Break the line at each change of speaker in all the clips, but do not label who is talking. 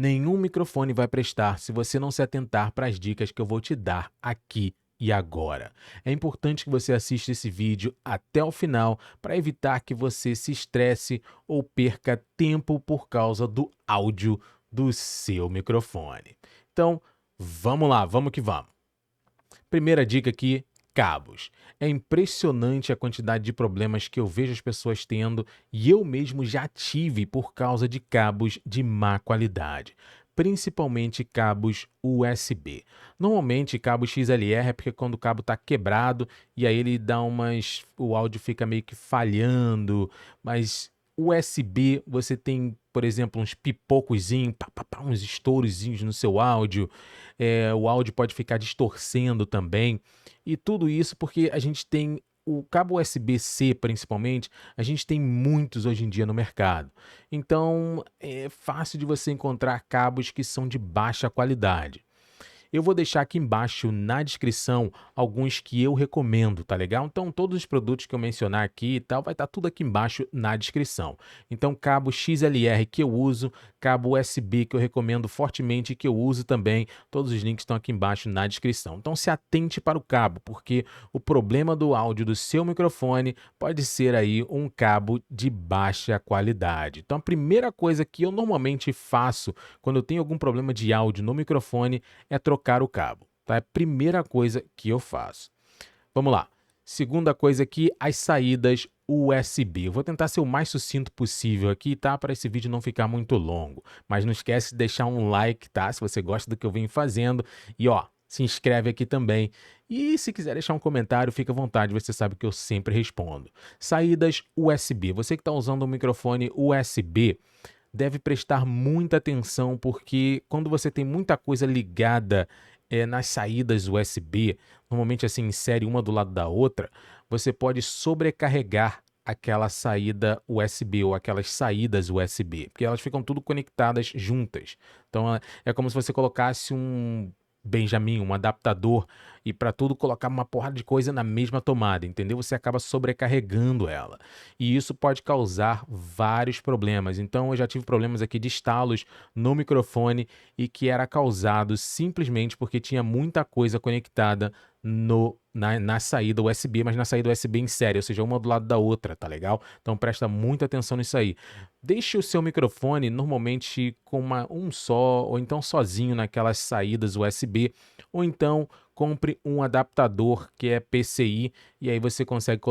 Nenhum microfone vai prestar se você não se atentar para as dicas que eu vou te dar aqui e agora. É importante que você assista esse vídeo até o final para evitar que você se estresse ou perca tempo por causa do áudio do seu microfone. Então, vamos lá, vamos que vamos. Primeira dica aqui, cabos. É impressionante a quantidade de problemas que eu vejo as pessoas tendo e eu mesmo já tive por causa de cabos de má qualidade, principalmente cabos USB. Normalmente cabos XLR é porque quando o cabo está quebrado e aí ele dá o áudio fica meio que falhando, mas USB você tem, por exemplo, uns pipocozinhos, uns estourizinhos no seu áudio, o áudio pode ficar distorcendo também, e tudo isso porque a gente tem o cabo USB-C, principalmente, a gente tem muitos hoje em dia no mercado. Então, é fácil de você encontrar cabos que são de baixa qualidade. Eu vou deixar aqui embaixo na descrição alguns que eu recomendo, tá legal? Então, todos os produtos que eu mencionar aqui e tal, vai estar tudo aqui embaixo na descrição. Então, cabo XLR que eu uso, cabo USB que eu recomendo fortemente que eu uso também, todos os links estão aqui embaixo na descrição. Então, se atente para o cabo, porque o problema do áudio do seu microfone pode ser aí um cabo de baixa qualidade. Então, a primeira coisa que eu normalmente faço quando eu tenho algum problema de áudio no microfone é trocar o cabo, tá? É a primeira coisa que eu faço. Vamos lá. Segunda coisa aqui, as saídas USB. Eu vou tentar ser o mais sucinto possível aqui, tá? Para esse vídeo não ficar muito longo. Mas não esquece de deixar um like, tá? Se você gosta do que eu venho fazendo. E ó, se inscreve aqui também. E se quiser deixar um comentário, fica à vontade, você sabe que eu sempre respondo. Saídas USB. Você que está usando um microfone USB, deve prestar muita atenção, porque quando você tem muita coisa ligada nas saídas USB, normalmente assim em série uma do lado da outra, você pode sobrecarregar aquela saída USB ou aquelas saídas USB, porque elas ficam tudo conectadas juntas. Então é como se você colocasse um Benjamin, um adaptador, e para tudo colocar uma porrada de coisa na mesma tomada, entendeu? Você acaba sobrecarregando ela. E isso pode causar vários problemas. Então eu já tive problemas aqui de estalos no microfone e que era causado simplesmente porque tinha muita coisa conectada na saída USB, mas na saída USB em série, ou seja, uma do lado da outra, tá legal? Então presta muita atenção nisso aí. Deixe o seu microfone normalmente com um só, ou então sozinho naquelas saídas USB, ou então compre um adaptador que é PCI e aí você consegue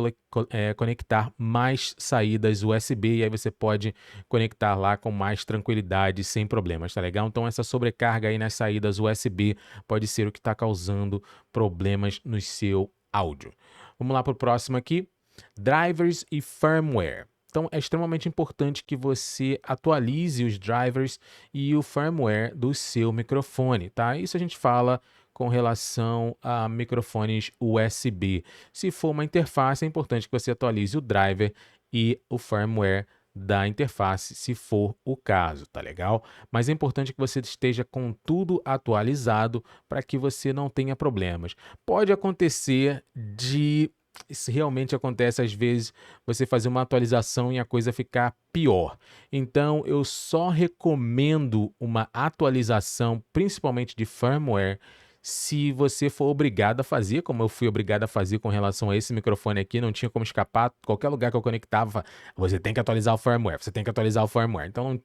conectar mais saídas USB e aí você pode conectar lá com mais tranquilidade, sem problemas, tá legal? Então essa sobrecarga aí nas saídas USB pode ser o que está causando problemas no seu áudio. Vamos lá para o próximo aqui. Drivers e firmware. Então é extremamente importante que você atualize os drivers e o firmware do seu microfone, tá? Isso a gente fala com relação a microfones USB. Se for uma interface, é importante que você atualize o driver e o firmware da interface, se for o caso, tá legal? Mas é importante que você esteja com tudo atualizado para que você não tenha problemas. Pode acontecer de isso realmente acontece às vezes, você fazer uma atualização e a coisa ficar pior. Então, eu só recomendo uma atualização, principalmente de firmware, se você for obrigado a fazer, como eu fui obrigado a fazer com relação a esse microfone aqui, não tinha como escapar, qualquer lugar que eu conectava, você tem que atualizar o firmware, você tem que atualizar o firmware. Então,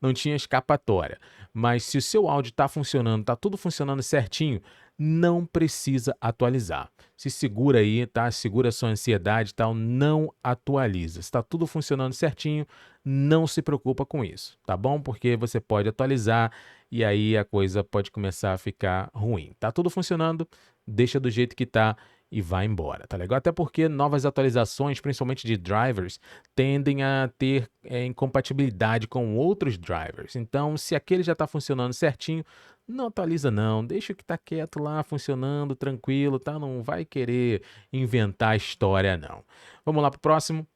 não tinha escapatória. Mas se o seu áudio está funcionando, está tudo funcionando certinho, não precisa atualizar. Se segura aí, tá? Segura a sua ansiedade e tal, não atualiza. Se está tudo funcionando certinho, não se preocupa com isso, tá bom? Porque você pode atualizar e aí a coisa pode começar a ficar ruim. Tá tudo funcionando, deixa do jeito que tá e vai embora, tá legal? Até porque novas atualizações, principalmente de drivers, tendem a ter incompatibilidade com outros drivers. Então, se aquele já está funcionando certinho, não atualiza não, deixa o que está quieto lá, funcionando, tranquilo, tá? Não vai querer inventar história não. Vamos lá para o próximo.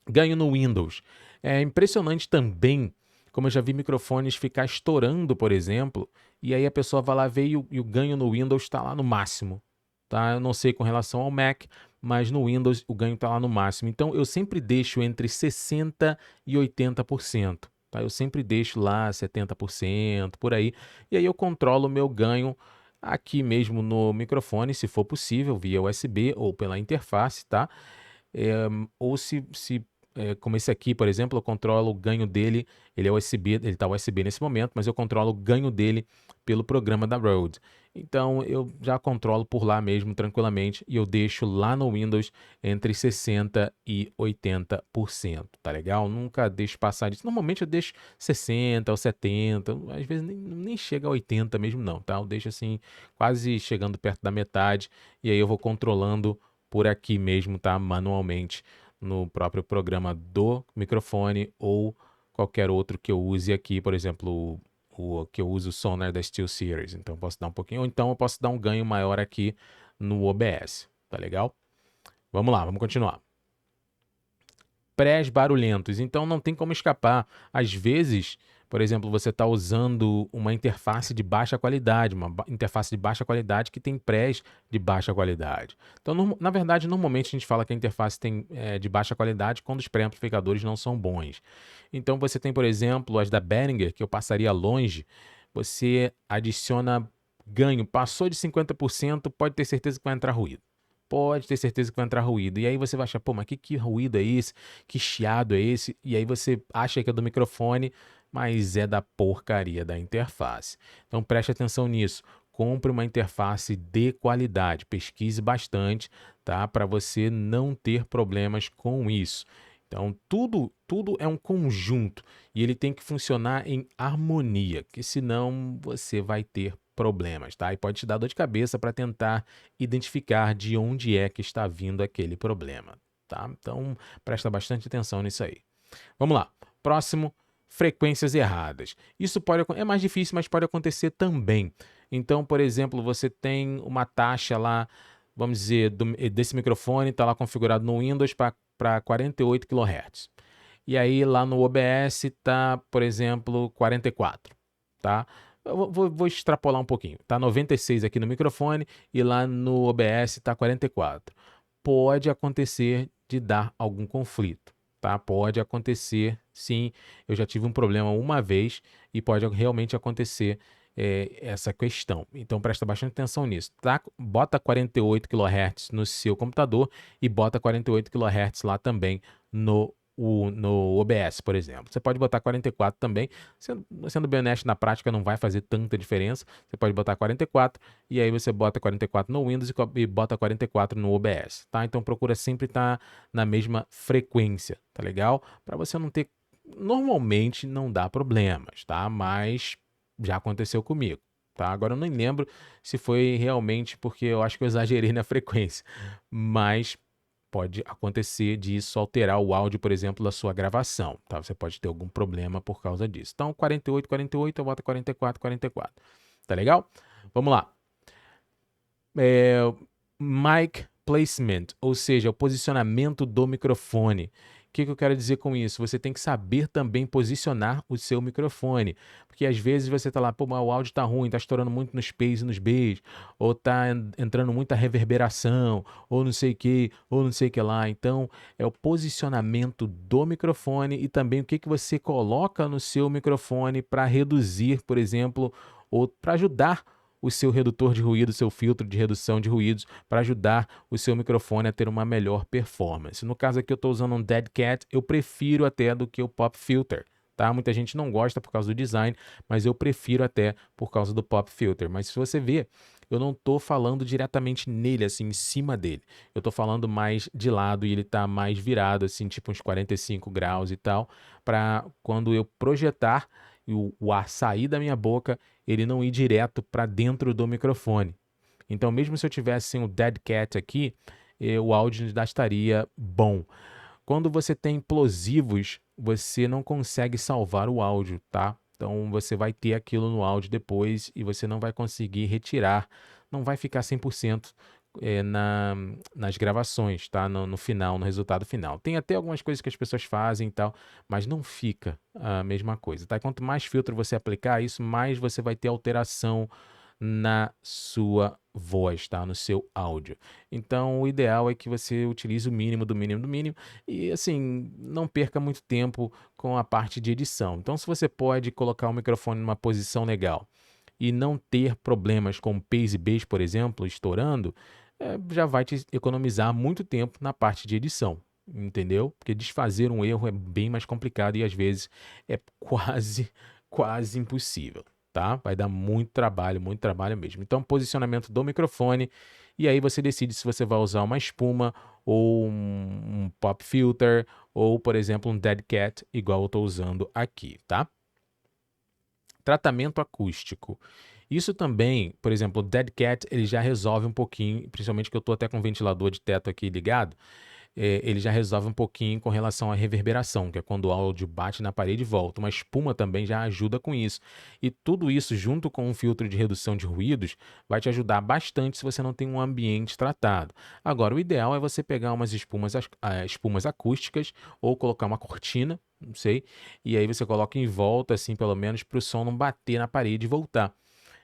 Ganho no Windows. É impressionante também como eu já vi microfones ficar estourando, por exemplo, e aí a pessoa vai lá ver e o ganho no Windows está lá no máximo, tá? Eu não sei com relação ao Mac, mas no Windows o ganho está lá no máximo. Então eu sempre deixo entre 60% e 80%. tá? Eu sempre deixo lá 70%, por aí, e aí eu controlo o meu ganho aqui mesmo no microfone, se for possível, via USB ou pela interface, tá? Ou como esse aqui, por exemplo, eu controlo o ganho dele, ele é USB, ele está USB nesse momento, mas eu controlo o ganho dele pelo programa da Rode. Então eu já controlo por lá mesmo tranquilamente e eu deixo lá no Windows entre 60% e 80%, tá legal? Nunca deixo passar disso. Normalmente eu deixo 60% ou 70%, às vezes nem chega a 80% mesmo não, tá? Eu deixo assim quase chegando perto da metade e aí eu vou controlando por aqui mesmo, tá? Manualmente no próprio programa do microfone ou qualquer outro que eu use aqui, por exemplo, o que eu uso o Sonar da SteelSeries. Então eu posso dar um pouquinho, ou então eu posso dar um ganho maior aqui no OBS, tá legal? Vamos lá, vamos continuar. Prés barulhentos, então não tem como escapar. Às vezes, por exemplo, você está usando uma interface de baixa qualidade, interface de baixa qualidade que tem prés de baixa qualidade. Então, na verdade, normalmente a gente fala que a interface de baixa qualidade quando os pré-amplificadores não são bons. Então, você tem, por exemplo, as da Behringer, que eu passaria longe, você adiciona ganho, passou de 50%, pode ter certeza que vai entrar ruído. Pode ter certeza que vai entrar ruído. E aí você vai achar, pô, mas que ruído é esse? Que chiado é esse? E aí você acha que é do microfone, mas é da porcaria da interface. Então preste atenção nisso. Compre uma interface de qualidade. Pesquise bastante, tá? Para você não ter problemas com isso. Então tudo é um conjunto e ele tem que funcionar em harmonia, que senão você vai ter problemas, tá? E pode te dar dor de cabeça para tentar identificar de onde é que está vindo aquele problema, tá? Então, presta bastante atenção nisso aí. Vamos lá. Próximo, frequências erradas. Isso é mais difícil, mas pode acontecer também. Então, por exemplo, você tem uma taxa lá, vamos dizer, desse microfone, está lá configurado no Windows para 48 kHz. E aí lá no OBS está, por exemplo, 44, tá? Eu vou extrapolar um pouquinho. Tá 96 aqui no microfone e lá no OBS tá 44. Pode acontecer de dar algum conflito, tá? Pode acontecer, sim. Eu já tive um problema uma vez e pode realmente acontecer essa questão. Então presta bastante atenção nisso, tá? Bota 48 kHz no seu computador e bota 48 kHz lá também no OBS, por exemplo. Você pode botar 44 também, sendo bem honesto, na prática não vai fazer tanta diferença. Você pode botar 44 e aí você bota 44 no Windows e bota 44 no OBS, tá? Então procura sempre estar na mesma frequência, tá legal? Para você não ter... Normalmente não dá problemas, tá? Mas já aconteceu comigo, tá? Agora eu nem lembro se foi realmente porque eu acho que eu exagerei na frequência, mas pode acontecer disso alterar o áudio, por exemplo, da sua gravação, tá? Você pode ter algum problema por causa disso. Então, 48, 48, eu boto 44, 44. Tá legal? Vamos lá. Mic placement, ou seja, o posicionamento do microfone. O que eu quero dizer com isso? Você tem que saber também posicionar o seu microfone. Porque às vezes você está lá, pô, mas o áudio está ruim, está estourando muito nos P's e nos B's, ou está entrando muita reverberação, ou não sei o que, ou não sei o que lá. Então, é o posicionamento do microfone e também o que você coloca no seu microfone para reduzir, por exemplo, ou para ajudar o seu redutor de ruído, o seu filtro de redução de ruídos, para ajudar o seu microfone a ter uma melhor performance. No caso aqui eu estou usando um Dead Cat, eu prefiro até do que o Pop Filter. Tá? Muita gente não gosta por causa do design, mas eu prefiro até por causa do Pop Filter. Mas se você ver, eu não estou falando diretamente nele, assim, em cima dele. Eu estou falando mais de lado e ele está mais virado, assim, tipo uns 45 graus e tal, para quando eu projetar e o ar sair da minha boca, ele não ir direto para dentro do microfone. Então, mesmo se eu tivesse o Dead Cat aqui, o áudio ainda estaria bom. Quando você tem plosivos, você não consegue salvar o áudio, tá? Então, você vai ter aquilo no áudio depois e você não vai conseguir retirar. Não vai ficar 100% nas gravações, tá? No final, no resultado final. Tem até algumas coisas que as pessoas fazem e tal, mas não fica a mesma coisa, tá? Quanto mais filtro você aplicar isso, mais você vai ter alteração na sua voz, tá? No seu áudio. Então, o ideal é que você utilize o mínimo do mínimo do mínimo e, assim, não perca muito tempo com a parte de edição. Então, se você pode colocar o microfone numa posição legal e não ter problemas com pace e bass, por exemplo, estourando, já vai te economizar muito tempo na parte de edição, entendeu? Porque desfazer um erro é bem mais complicado e às vezes é quase, quase impossível, tá? Vai dar muito trabalho mesmo. Então, posicionamento do microfone e aí você decide se você vai usar uma espuma ou um pop filter ou, por exemplo, um dead cat, igual eu estou usando aqui, tá? Tratamento acústico. Isso também, por exemplo, o Dead Cat, ele já resolve um pouquinho, principalmente que eu estou até com o ventilador de teto aqui ligado, ele já resolve um pouquinho com relação à reverberação, que é quando o áudio bate na parede e volta. Uma espuma também já ajuda com isso. E tudo isso, junto com um filtro de redução de ruídos, vai te ajudar bastante se você não tem um ambiente tratado. Agora, o ideal é você pegar umas espumas acústicas ou colocar uma cortina, não sei, e aí você coloca em volta, assim, pelo menos, para o som não bater na parede e voltar.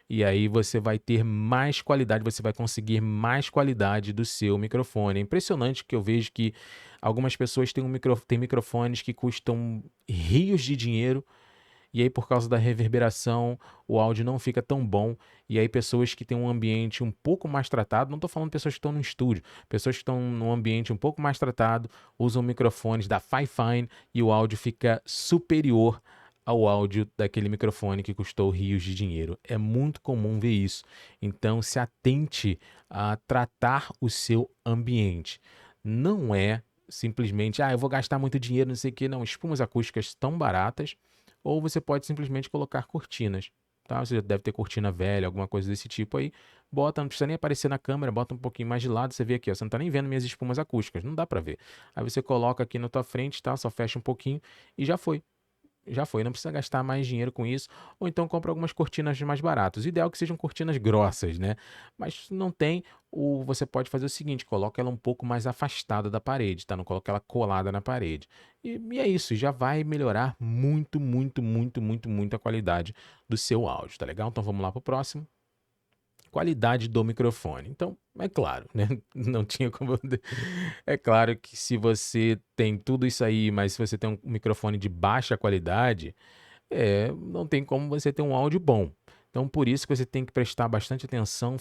E aí você vai ter mais qualidade, você vai conseguir mais qualidade do seu microfone. É impressionante que eu vejo que algumas pessoas têm microfones que custam rios de dinheiro, e aí por causa da reverberação o áudio não fica tão bom. E aí pessoas que têm um ambiente um pouco mais tratado, não estou falando pessoas que estão no estúdio, pessoas que estão num ambiente um pouco mais tratado, usam microfones da Fifine e o áudio fica superior ao áudio daquele microfone que custou rios de dinheiro. É muito comum ver isso. Então se atente a tratar o seu ambiente. Não é simplesmente, eu vou gastar muito dinheiro, não sei o que. Não, espumas acústicas estão baratas, ou você pode simplesmente colocar cortinas, tá? Você já deve ter cortina velha, alguma coisa desse tipo aí. Bota, não precisa nem aparecer na câmera, bota um pouquinho mais de lado, você vê aqui, ó, você não tá nem vendo minhas espumas acústicas, não dá pra ver. Aí você coloca aqui na tua frente, tá? Só fecha um pouquinho e já foi. Já foi, não precisa gastar mais dinheiro com isso, ou então compra algumas cortinas mais baratas. O ideal é que sejam cortinas grossas, né? Mas se não tem, você pode fazer o seguinte, coloca ela um pouco mais afastada da parede, tá? Não coloca ela colada na parede. E é isso, já vai melhorar muito, muito, muito, muito, muito a qualidade do seu áudio, tá legal? Então vamos lá pro próximo. Qualidade do microfone. Então, é claro, né? Não tinha como. É claro que se você tem tudo isso aí, mas se você tem um microfone de baixa qualidade, não tem como você ter um áudio bom. Então, por isso que você tem que prestar bastante atenção,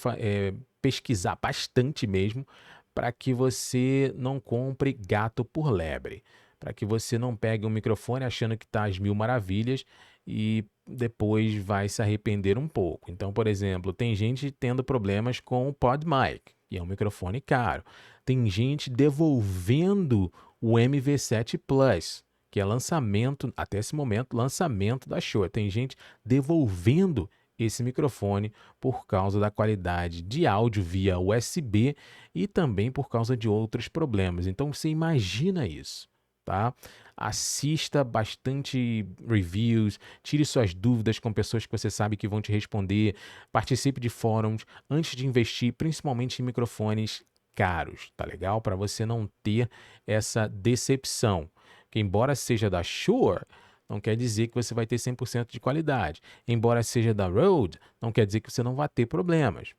pesquisar bastante mesmo, para que você não compre gato por lebre. Para que você não pegue um microfone achando que está às mil maravilhas e depois vai se arrepender um pouco. Então, por exemplo, tem gente tendo problemas com o PodMic, que é um microfone caro. Tem gente devolvendo o MV7 Plus, que é lançamento, até esse momento, lançamento da Shure. Tem gente devolvendo esse microfone por causa da qualidade de áudio via USB e também por causa de outros problemas. Então você imagina isso, tá? Assista bastante reviews, tire suas dúvidas com pessoas que você sabe que vão te responder, participe de fóruns antes de investir, principalmente em microfones caros, tá legal? Para você não ter essa decepção. Que embora seja da Shure, não quer dizer que você vai ter 100% de qualidade. Embora seja da Rode, não quer dizer que você não vai ter problemas.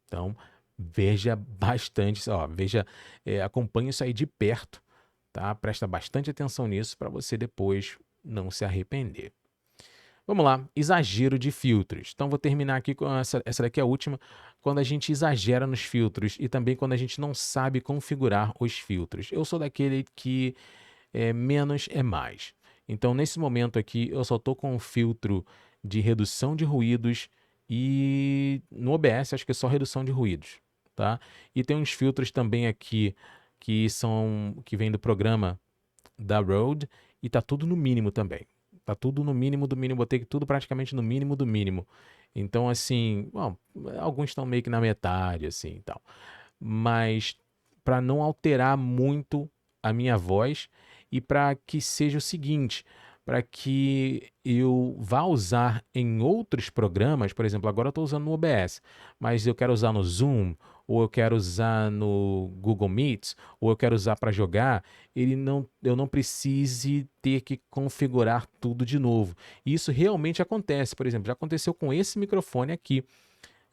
Então, veja bastante, acompanhe isso aí de perto, tá? Presta bastante atenção nisso para você depois não se arrepender. Vamos lá, exagero de filtros. Então, vou terminar aqui com essa daqui é a última, quando a gente exagera nos filtros e também quando a gente não sabe configurar os filtros. Eu sou daquele que menos é mais. Então, nesse momento aqui, eu só estou com um filtro de redução de ruídos e no OBS acho que é só redução de ruídos, tá? E tem uns filtros também aqui que vem do programa da Rode e tá tudo no mínimo também. Tá tudo no mínimo do mínimo, botei tudo praticamente no mínimo do mínimo. Então, assim, bom, alguns estão meio que na metade, assim, e tal. Mas para não alterar muito a minha voz e para que seja o seguinte, para que eu vá usar em outros programas, por exemplo, agora eu estou usando no OBS, mas eu quero usar no Zoom, ou eu quero usar no Google Meets, ou eu quero usar para jogar, eu não precise ter que configurar tudo de novo. E isso realmente acontece, por exemplo, já aconteceu com esse microfone aqui.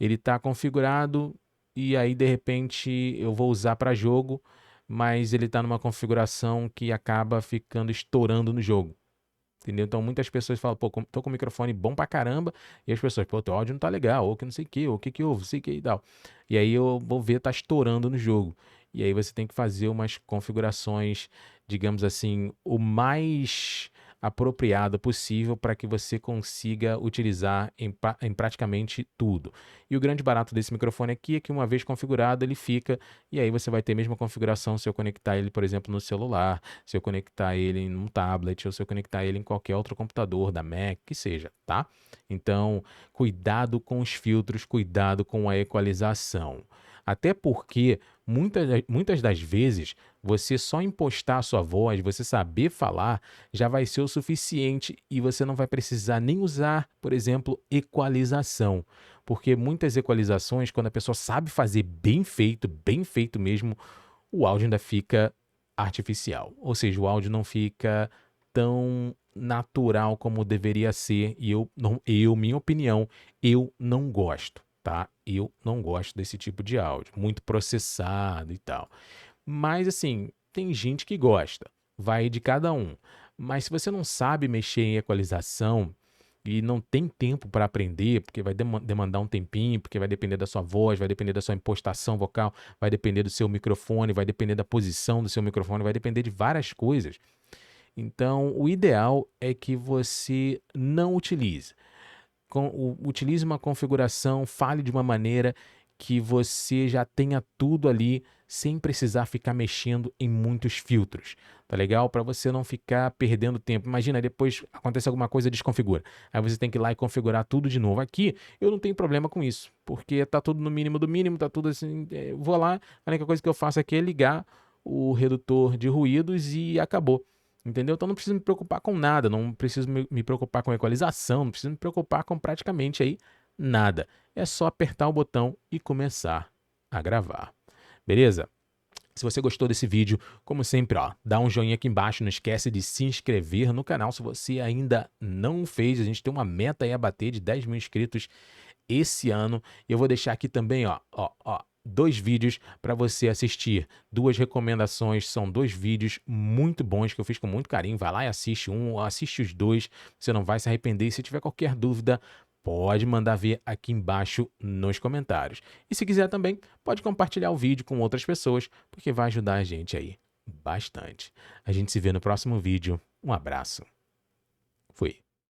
ele está configurado e aí de repente eu vou usar para jogo, mas ele está numa configuração que acaba ficando estourando no jogo. Entendeu? Então muitas pessoas falam, pô, tô com um microfone bom pra caramba, e as pessoas, pô, teu áudio não tá legal, ou que não sei o que, ou o que que houve, sei o que e tal. E aí eu vou ver, tá estourando no jogo. E aí você tem que fazer umas configurações, digamos assim, o mais apropriado possível para que você consiga utilizar em praticamente tudo. E o grande barato desse microfone aqui é que uma vez configurado ele fica, e aí você vai ter a mesma configuração se eu conectar ele, por exemplo, no celular, se eu conectar ele num tablet ou se eu conectar ele em qualquer outro computador da Mac, que seja, tá? Então, cuidado com os filtros, cuidado com a equalização. Até porque muitas das vezes você só impostar a sua voz, você saber falar, já vai ser o suficiente e você não vai precisar nem usar, por exemplo, equalização. Porque muitas equalizações, quando a pessoa sabe fazer bem feito mesmo, o áudio ainda fica artificial. Ou seja, o áudio não fica tão natural como deveria ser. E minha opinião, eu não gosto, tá? Eu não gosto desse tipo de áudio, muito processado e tal. Mas assim, tem gente que gosta, vai de cada um. Mas se você não sabe mexer em equalização e não tem tempo para aprender, porque vai demandar um tempinho, porque vai depender da sua voz, vai depender da sua impostação vocal, vai depender do seu microfone, vai depender da posição do seu microfone, vai depender de várias coisas. Então, o ideal é que você não utilize. Utilize uma configuração, fale de uma maneira que você já tenha tudo ali sem precisar ficar mexendo em muitos filtros, tá legal? Para você não ficar perdendo tempo. Imagina, depois acontece alguma coisa, desconfigura. Aí você tem que ir lá e configurar tudo de novo. Aqui eu não tenho problema com isso, porque tá tudo no mínimo do mínimo, tá tudo assim. Vou lá, a única coisa que eu faço aqui é ligar o redutor de ruídos e acabou. Entendeu? Então não preciso me preocupar com nada, não preciso me preocupar com equalização, não preciso me preocupar com praticamente aí nada. É só apertar o botão e começar a gravar. Beleza? Se você gostou desse vídeo, como sempre, ó, dá um joinha aqui embaixo, não esquece de se inscrever no canal se você ainda não fez. A gente tem uma meta aí a bater de 10 mil inscritos esse ano. E eu vou deixar aqui também, ó, 2 vídeos para você assistir. 2 recomendações, são 2 vídeos muito bons que eu fiz com muito carinho. Vai lá e assiste um, assiste os 2, você não vai se arrepender. E se tiver qualquer dúvida, pode mandar ver aqui embaixo nos comentários. E se quiser também, pode compartilhar o vídeo com outras pessoas, porque vai ajudar a gente aí bastante. A gente se vê no próximo vídeo. Um abraço. Fui.